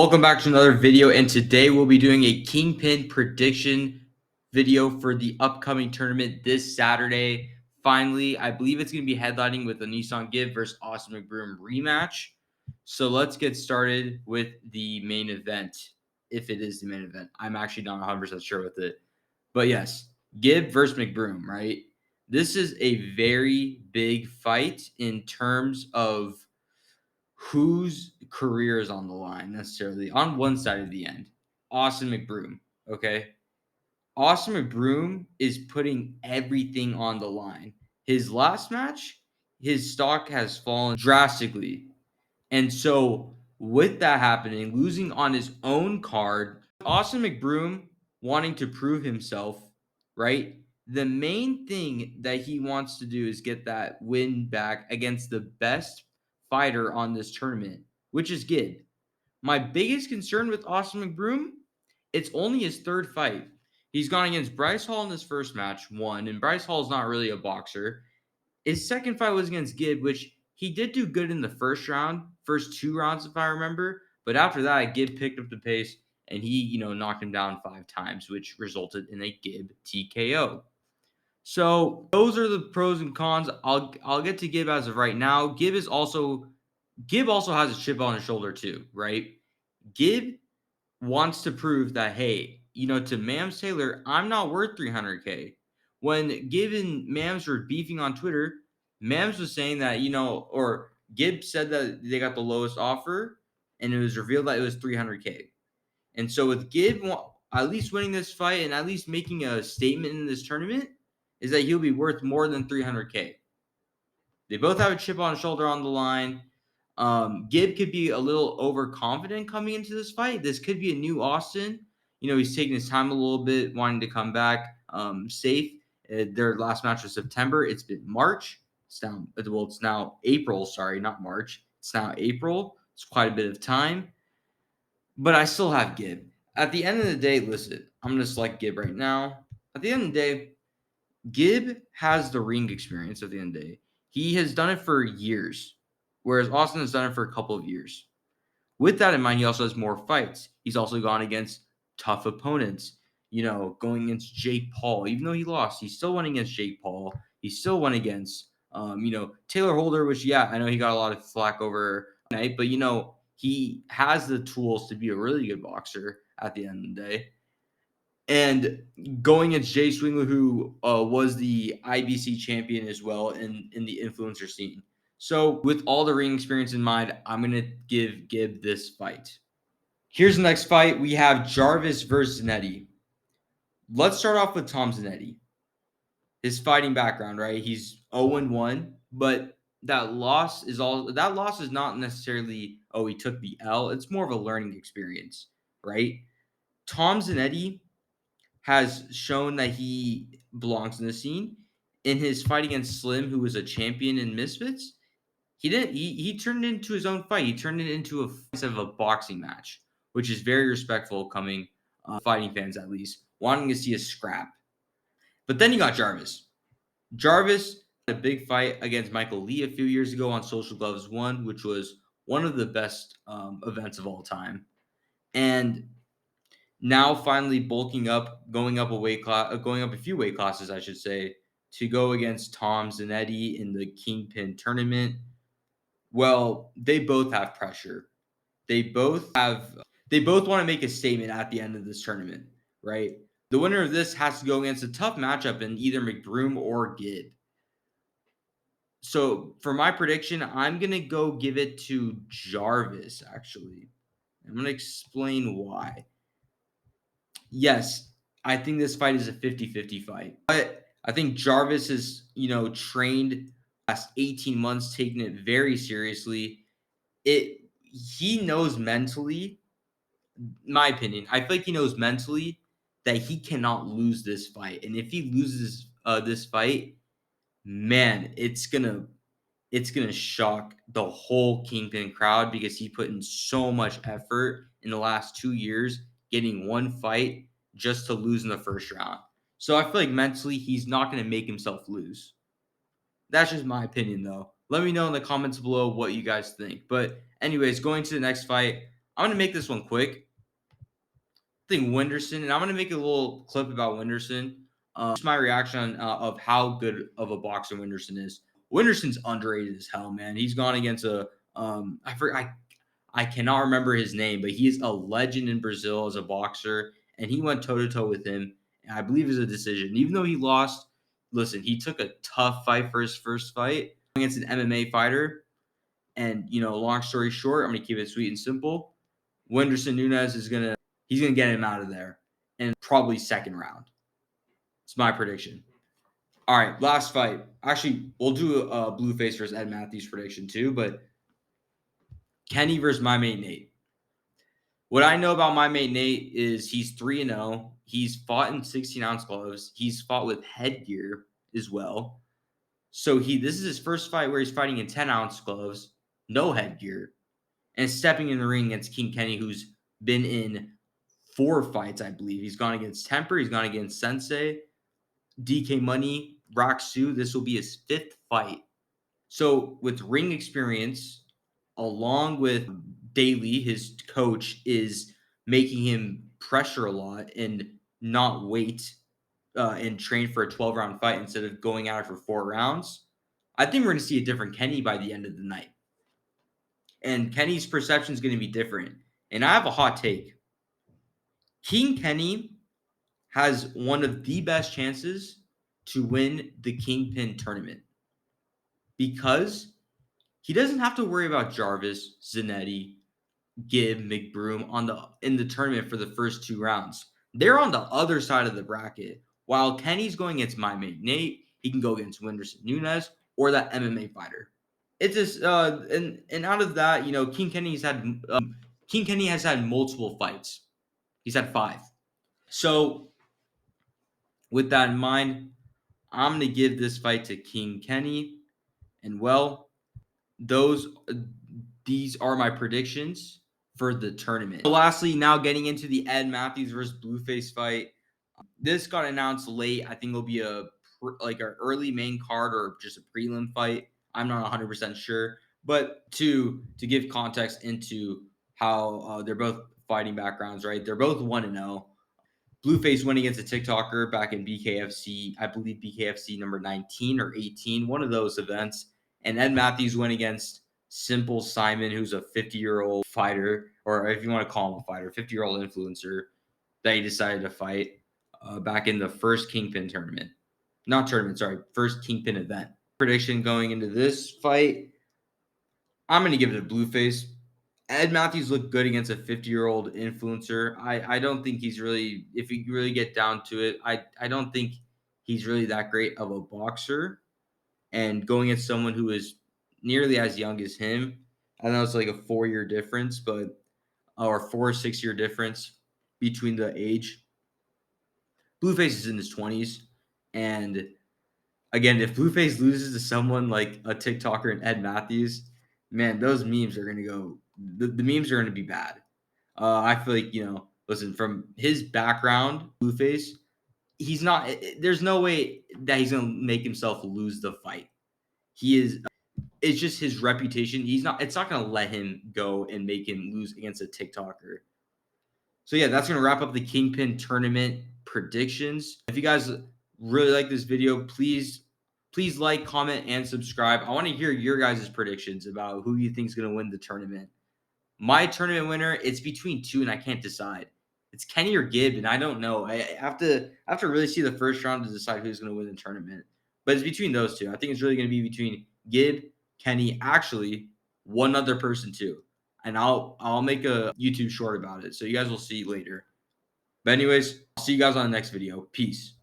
Welcome back to another video, and today we'll be doing a Kingpyn prediction video for the upcoming tournament this Saturday. Finally, I believe it's going to be headlining with the Nissan Gibb versus Austin McBroom rematch. So let's get started with the main event, if it is the main event. I'm actually not 100% sure with it. But yes, Gibb versus McBroom, right? This is a very big fight in terms of whose career is on the line necessarily on one side of the end. Austin McBroom, okay? Austin McBroom is putting everything on the line. His last match, his stock has fallen drastically. And so, with that happening, losing on his own card, Austin McBroom wanting to prove himself, right? The main thing that he wants to do is get that win back against the best fighter on this tournament, which is Gibb. My biggest concern with Austin McBroom, it's only his third fight. He's gone against Bryce Hall in his first match, won, and Bryce Hall is not really a boxer. His second fight was against Gibb, which he did do good in the first two rounds, if I remember. But after that, Gibb picked up the pace and he, knocked him down 5 times, which resulted in a Gibb TKO. So those are the pros and cons. I'll get to Gibb as of right now. Gibb also has a chip on his shoulder too, right? Gibb wants to prove that, hey, to Mams Taylor, I'm not worth 300K. When Gibb and Mams were beefing on Twitter, Mams was saying that, or Gibb said that they got the lowest offer, and it was revealed that it was 300K. And so with Gibb at least winning this fight and at least making a statement in this tournament, is that he'll be worth more than 300K. They both have a chip on his shoulder on the line. Gibb could be a little overconfident coming into this fight. This could be a new Austin. He's taking his time a little bit, wanting to come back safe. Their last match was September. It's been March. It's now April. Sorry, not March. It's now April. It's quite a bit of time. But I still have Gibb. At the end of the day, listen, I'm going to select Gibb right now. At the end of the day, Gibb has the ring experience at the end of the day. He has done it for years, whereas Austin has done it for a couple of years. With that in mind, he also has more fights. He's also gone against tough opponents. Going against Jake Paul. Even though he lost, he still went against Jake Paul. He still went against, Taylor Holder, which, I know he got a lot of flack over night, but, he has the tools to be a really good boxer at the end of the day. And going against Jay Swingler, who was the IBC champion as well in the influencer scene. So with all the ring experience in mind, I'm going to give Gibb this fight. Here's the next fight. We have Jarvis versus Zanetti. Let's start off with Tom Zanetti. His fighting background, right? He's 0-1, but that loss is not necessarily, he took the L. It's more of a learning experience, right? Tom Zanetti has shown that he belongs in the scene. In his fight against Slim, who was a champion in Misfits, he turned it into his own fight. He turned it into a boxing match, which is very respectful coming fighting fans, at least, wanting to see a scrap. But then you got Jarvis. Jarvis had a big fight against Michael Lee a few years ago on Social Gloves 1, which was one of the best events of all time. And now finally bulking up, going up a few weight classes, I should say, to go against Tom Zanetti in the Kingpyn tournament. Well, they both have pressure. They both want to make a statement at the end of this tournament, right? The winner of this has to go against a tough matchup in either McBroom or Gibb. So for my prediction, I'm going to go give it to Jarvis, actually. I'm going to explain why. Yes, I think this fight is a 50-50 fight. But I think Jarvis has, trained last 18 months, taking it very seriously. He knows mentally, my opinion, I feel like he knows mentally that he cannot lose this fight. And if he loses this fight, man, it's gonna shock the whole Kingpyn crowd because he put in so much effort in the last 2 years getting one fight just to lose in the first round. So I feel like mentally he's not going to make himself lose. That's just my opinion, though. Let me know in the comments below what you guys think. But anyways, going to the next fight, I'm going to make this one quick. I think Wenderson, and I'm going to make a little clip about Wenderson. Just my reaction of how good of a boxer Wenderson is. Wenderson's underrated as hell, man. He's gone against I cannot remember his name, but he is a legend in Brazil as a boxer, and he went toe to toe with him. And I believe it was a decision. Even though he lost, listen, he took a tough fight for his first fight against an MMA fighter. And long story short, I'm gonna keep it sweet and simple. Wenderson Nunes he's gonna get him out of there, and probably second round. It's my prediction. All right, last fight. Actually, we'll do a Blueface versus Ed Matthews prediction too, but Kenny versus my mate Nate. What I know about my mate Nate is he's 3-0. He's fought in 16-ounce gloves. He's fought with headgear as well. So this is his first fight where he's fighting in 10-ounce gloves, no headgear, and stepping in the ring against King Kenny, who's been in 4 fights, I believe. He's gone against Temper. He's gone against Sensei, DK Money, Rock Sue. This will be his 5th fight. So with ring experience, along with Daly, his coach, is making him pressure a lot and not wait and train for a 12-round fight instead of going at it for 4 rounds. I think we're going to see a different Kenny by the end of the night. And Kenny's perception is going to be different. And I have a hot take. King Kenny has one of the best chances to win the Kingpyn tournament because he doesn't have to worry about Jarvis, Zanetti, Gibb, McBroom in the tournament for the first 2 rounds. They're on the other side of the bracket. While Kenny's going against my mate Nate, he can go against Wenderson Nunes or that MMA fighter. It's just and out of that, King Kenny has had multiple fights. He's had 5. So with that in mind, I'm gonna give this fight to King Kenny, and these are my predictions for the tournament. So lastly, now getting into the Ed Matthews versus Blueface fight. This got announced late. I think it'll be an early main card or just a prelim fight. I'm not 100% sure, but to give context into how they're both fighting backgrounds, right? They're both 1-0. Blueface went against a TikToker back in BKFC, I believe BKFC number 19 or 18, one of those events. And Ed Matthews went against Simple Simon, who's a 50-year-old fighter, or if you want to call him a fighter, 50-year-old influencer that he decided to fight back in the first Kingpyn tournament. Not tournament, sorry, first Kingpyn event. Prediction going into this fight, I'm going to give it a Blueface. Ed Matthews looked good against a 50-year-old influencer. I don't think he's really, if you really get down to it, I don't think he's really that great of a boxer. And going against someone who is nearly as young as him, I know it's like a 4-year difference, or 4 or 6-year difference between the age. Blueface is in his 20s. And again, if Blueface loses to someone like a TikToker and Ed Matthews, man, those memes are going to go, the memes are going to be bad. I feel like, listen, from his background, Blueface, there's no way that he's going to make himself lose the fight. It's just his reputation. It's not going to let him go and make him lose against a TikToker. So yeah, that's going to wrap up the Kingpyn tournament predictions. If you guys really like this video, please like, comment, and subscribe. I want to hear your guys' predictions about who you think is going to win the tournament. My tournament winner, it's between 2, and I can't decide. It's Kenny or Gibb, and I don't know. I have to really see the first round to decide who's going to win the tournament. But it's between those 2. I think it's really going to be between Gibb, Kenny, actually one other person too. And I'll make a YouTube short about it, so you guys will see later. But anyways, I'll see you guys on the next video. Peace.